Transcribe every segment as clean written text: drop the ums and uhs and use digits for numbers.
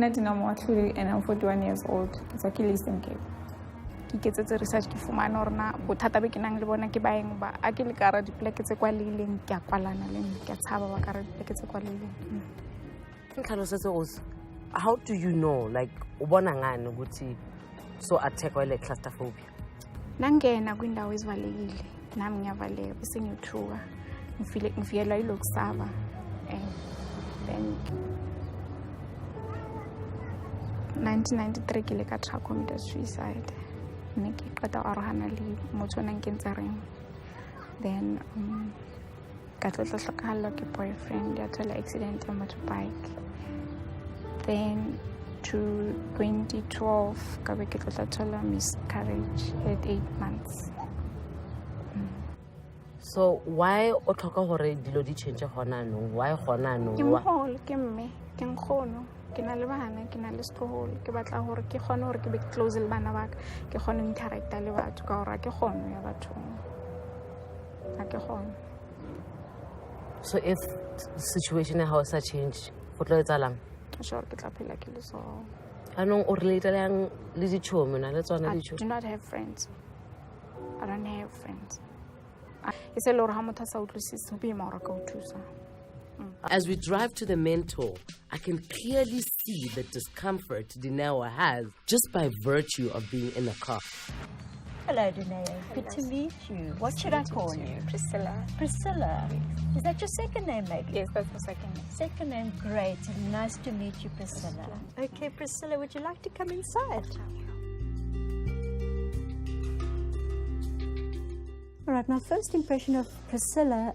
and I'm 41 years old. It's a Eastern Cape. Ke ketsetse research ke fumana hore na bothata be ke nang le bona ke baeng ba a ke le ka ra dipleke tse kwalileng ke a kwalana le ke a tshaba ba ka ra dipleke tse kwalileng. How do you know, like, ubona ngani ukuthi so attack ile claustrophobia? Nangena kwindawo ezivalekile nami ngiyavaleka bese ngiyothuka ngifiyelwa ilokusaba and then 1993 ke le ka try commit suicide. Ne ke qeta go arogana le motho o nang ke ntse reng. Then ka tlotla ke boyfriend ya thola accident ya motorbike. Then to 2012 ka be ke tlotla miscarriage at 8 months. So why o tlhoka gore dilo di change gona no? Why gona no? Ke moholo ke mme ke nkgono ke na le bana ke na le stroholo ke batla gore ke gone gore ke be close le bana ba ke gone interact le batho ka gore ke gone ya batho a ke gone. So if the situation in house has changed, go tlo etsalang? Sure ke tla phela ke le so. Anong o relate lang le dichomo na le tsona dichomo? I do not have friends. I don't have friends. It's a lot of how sa utlwisisa be more ka uthusa. As we drive to the mentor, I can clearly see the discomfort Dineo has just by virtue of being in the car. Hello, Dineo. Good to meet you. What should I call you? Priscilla. Priscilla. Is that your second name, Maggie? Yes, that's my second name. Second name, great. And nice to meet you, Priscilla. Okay, Priscilla, would you like to come inside? All right, my first impression of Priscilla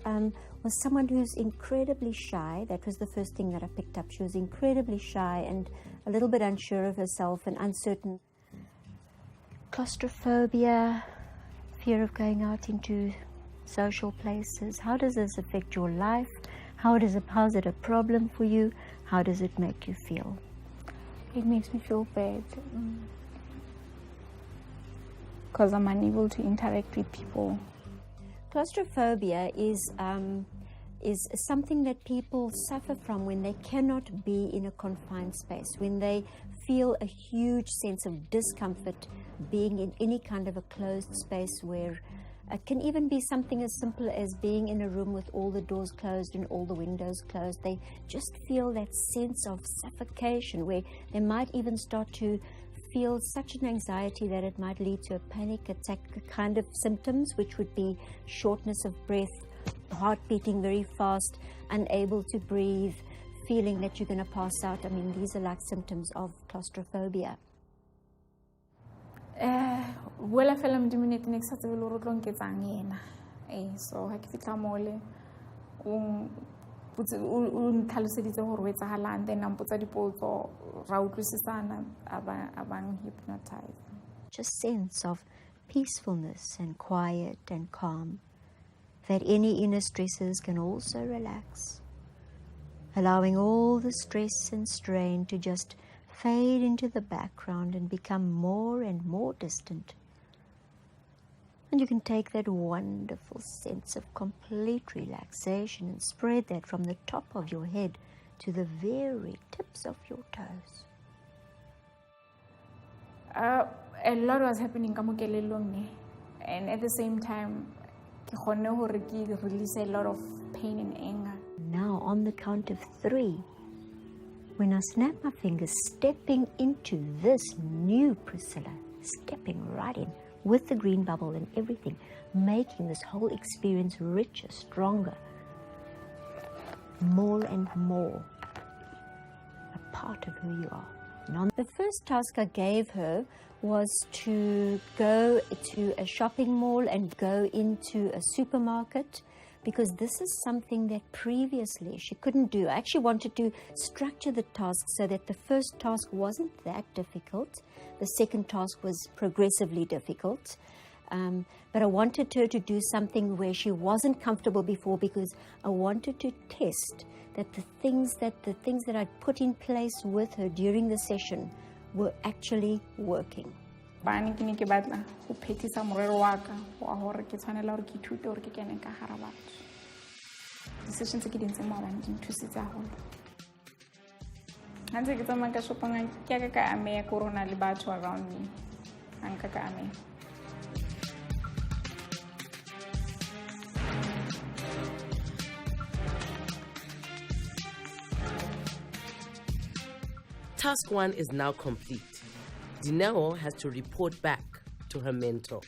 was someone who's incredibly shy. That was the first thing that I picked up. She was incredibly shy and a little bit unsure of herself and uncertain. Claustrophobia, fear of going out into social places. How does this affect your life? How is it a problem for you? How does it make you feel? It makes me feel bad because I'm unable to interact with people. Claustrophobia is something that people suffer from when they cannot be in a confined space, when they feel a huge sense of discomfort being in any kind of a closed space, where it can even be something as simple as being in a room with all the doors closed and all the windows closed. They just feel that sense of suffocation where they might even start to feel such an anxiety that it might lead to a panic attack kind of symptoms, which would be shortness of breath, heart beating very fast, unable to breathe, feeling that you're going to pass out. I mean, these are like symptoms of claustrophobia. Well, film dominating excessive lorong ke tsangena. So ha ke fitla mole tlhaloseditse gore o etsagalang then ampotsa dipotso ra utlwisisana abang hypnotize. Just sense of peacefulness and quiet and calm, that any inner stresses can also relax, allowing all the stress and strain to just fade into the background and become more and more distant. And you can take that wonderful sense of complete relaxation and spread that from the top of your head to the very tips of your toes. A lot was happening ka mokelelong, and at the same time ke kgonne hore ke release a lot of pain and anger. Now on the count of 3, when I snap my fingers, stepping into this new Priscilla, stepping right in with the green bubble and everything, making this whole experience richer, stronger, more and more a part of who you are. The first task I gave her was to go to a shopping mall and go into a supermarket, because this is something that previously she couldn't do. I actually wanted to structure the task so that the first task wasn't that difficult. The second task was progressively difficult. But I wanted her to do something where she wasn't comfortable before, because I wanted to test that the things that I'd put in place with her during the session were actually working. Bana ke ne ke batla go phethisa morero wa ka wa hore ke tshwanela hore ke thute hore ke kene ka hara batho. Di-sessions ke di ntseng mo bana di nthusitse haholo. Hanze ke tsamaya ka shopang ke ya ka ameya ko rona le batho around me. Anka ka ameya. Task 1 is now complete. Dineo has to report back to her mentor.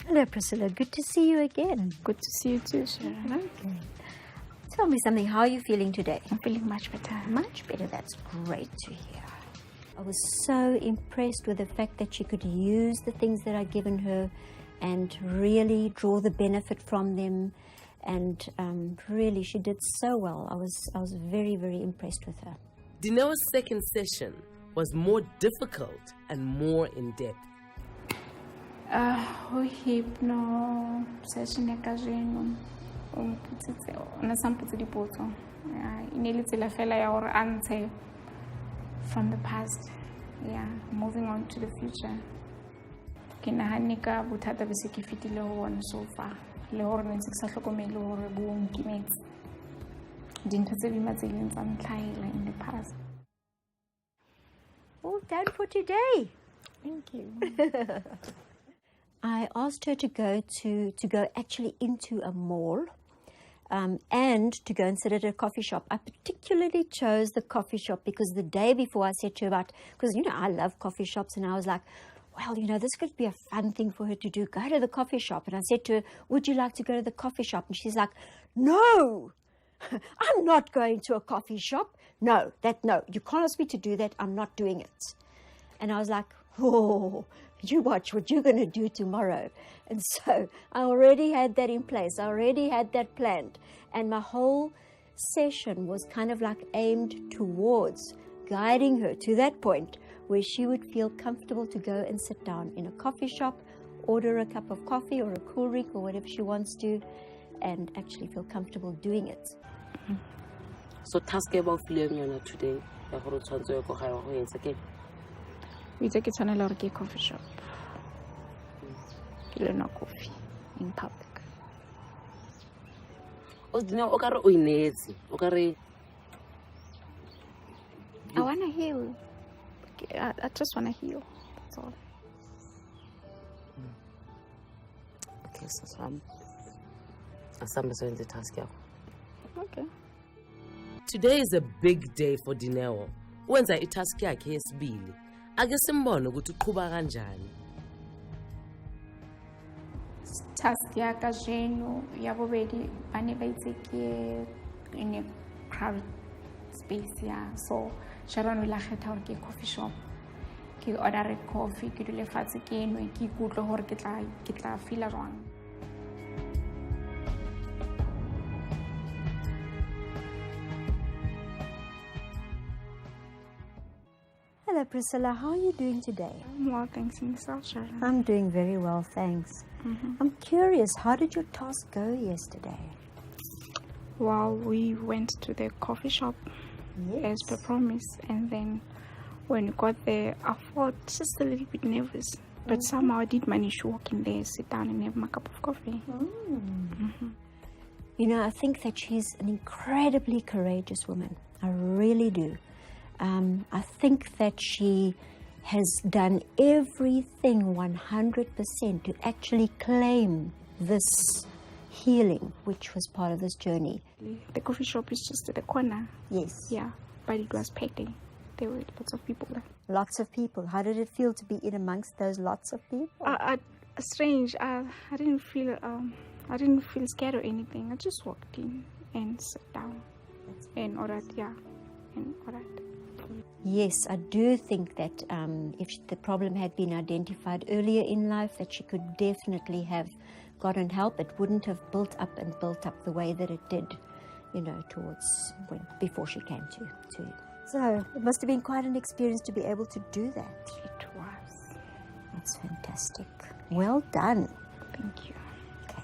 Hello, Priscilla. Good to see you again. Good to see you too, Sharon. Okay. Tell me something. How are you feeling today? I'm feeling much better. Much better. That's great to hear. I was so impressed with the fact that she could use the things that I'd given her and really draw the benefit from them. And really, she did so well. I was very, very impressed with her. Dineo's second session was more difficult and more in-depth. Hypno session ya kajeno. Ona samputse dipotso. Inele tsela fela ya hore antshe from the past. Yeah, moving on to the future. Ke nahane ka bothata be se ke fitile ho bona so far. Le hore ne se ke sa hlokomele hore bo nkimetse. Dintho tse di matseleng tsa ntlhaela in the past. All done for today. Thank you. I asked her to go actually into a mall and to go and sit at a coffee shop. I particularly chose the coffee shop because the day before I said to her because I love coffee shops, and I was like, well, this could be a fun thing for her to do, go to the coffee shop. And I said to her, would you like to go to the coffee shop? And she's like, no, I'm not going to a coffee shop. No, you can't ask me to do that. I'm not doing it. And I was like, oh, you watch what you're going to do tomorrow. And so I already had that in place. I already had that planned. And my whole session was kind of like aimed towards guiding her to that point where she would feel comfortable to go and sit down in a coffee shop, order a cup of coffee or a cool drink or whatever she wants to, and actually feel comfortable doing it. So task about feeling today. We take it on a lot of coffee shop. No coffee in public. I want to heal. I just want to heal. That's all. Okay, so I'm the task. Okay. Today is a big day for Dineo. When's I task yakhe yesibili? Ake simbone ukuthi uqhuba kanjani. Task ya kajeno ya bobedi bane ba itseke in a crowded space ya. So Sharon will kgetha hore ke coffee shop. Ke order coffee ke dule fatshe ke nwe ke ikutlwe hore ke tla feel jwang. Hello, Priscilla. How are you doing today? Well, thanks in yourself, Sharon. I'm doing very well, thanks. I'm curious, how did your task go yesterday? Well, we went to the coffee shop as per promise, and then when we got there, I felt just a little bit nervous, but somehow I did manage to walk in there, sit down, and have my cup of coffee. I think that she's an incredibly courageous woman. I really do. I think that she has done everything 100% to actually claim this healing, which was part of this journey. The coffee shop is just at the corner. Yes. Yeah, but it was packed. There were lots of people there. Lots of people. How did it feel to be in amongst those lots of people? Strange. I didn't feel scared or anything. I just walked in and sat down and all that. Yeah, and all that. Yes, I do think that if the problem had been identified earlier in life, that she could definitely have gotten help. It wouldn't have built up the way that it did, before she came to you. So it must have been quite an experience to be able to do that. It was. That's fantastic. Well done. Thank you. Okay.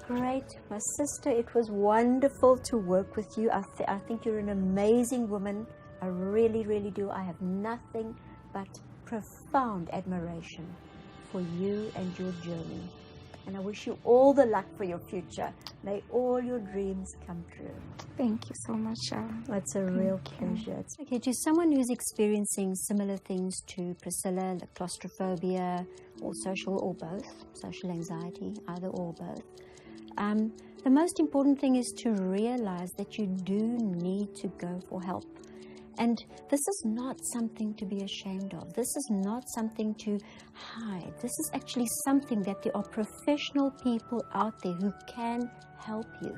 Great. My sister, it was wonderful to work with you. I think you're an amazing woman. I really, really do. I have nothing but profound admiration for you and your journey. And I wish you all the luck for your future. May all your dreams come true. Thank you so much, Sharon. It's a real pleasure. Okay, to someone who's experiencing similar things to Priscilla, like claustrophobia or social anxiety, either or both, the most important thing is to realize that you do need to go for help. And this is not something to be ashamed of. This is not something to hide. This is actually something that there are professional people out there who can help you,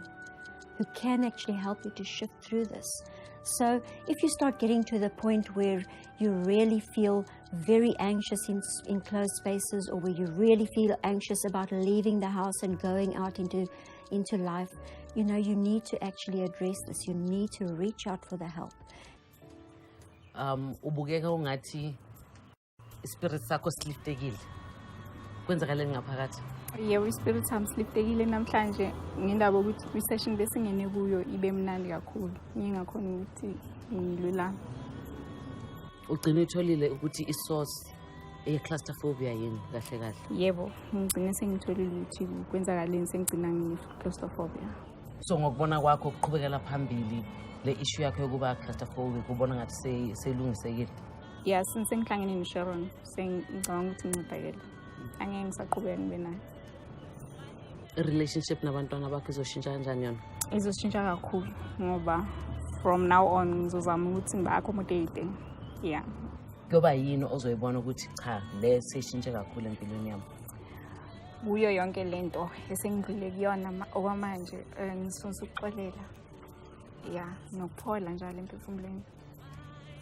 who can actually help you to shift through this. So if you start getting to the point where you really feel very anxious in closed spaces, or where you really feel anxious about leaving the house and going out into life, you need to actually address this. You need to reach out for the help. Ubukeka ungathi ispirit sakho siliftekile. Kwenzakaleni ngaphakathi? Yebo, ispirit sami siliftekile namhlanje ngendaba ukuthi kwi-session besingene kuyo ibe mnandi kakhulu. Ngingakhona ukuthi ngilulame. Ugcina utholile ukuthi isource claustrophobia yini kahle kahle? Yebo, ngigcine sengitholile ukuthi kwenzakaleni sengigcina ngi-claustrophobia. So ngokubona kwakho ukuqhubekela phambili le issue yakho yokuba claustrophobic ubona ngathi selungisekile? Yeah, since ngihlangene no-Sharon sengicabanga ukuthi ngincedakele. Angeke ngisaqhubeka ngibe nayo. I-relationship nabantwana bakho izoshintsha kanjani yona? Izoshintsha kakhulu ngoba from now on ngizozama ukuthi ngiba-accommodate. Yeah. Kuyoba yini ozoyibona ukuthi cha le seshintshe kakhulu empilweni yami? Kuyo yonke lento esengidlule kuyona okwamanje ngifisa ukuxolela. Yeah, nokuphola njalo emphefumulweni.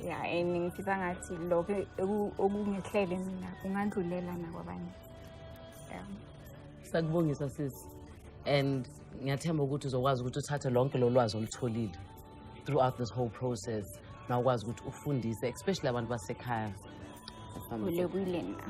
Yeah, and ngifisa ngathi lokho okungehlele mina kungandlulela nakwabanye. Yeah. Sakubongisa sisi. And ngiyathemba ukuthi uzokwazi ukuthi uthathe lonke lo lwazi olutholile throughout this whole process. Na ukwazi ukuthi ufundise especially abantu basekhaya. Ulebuyile na.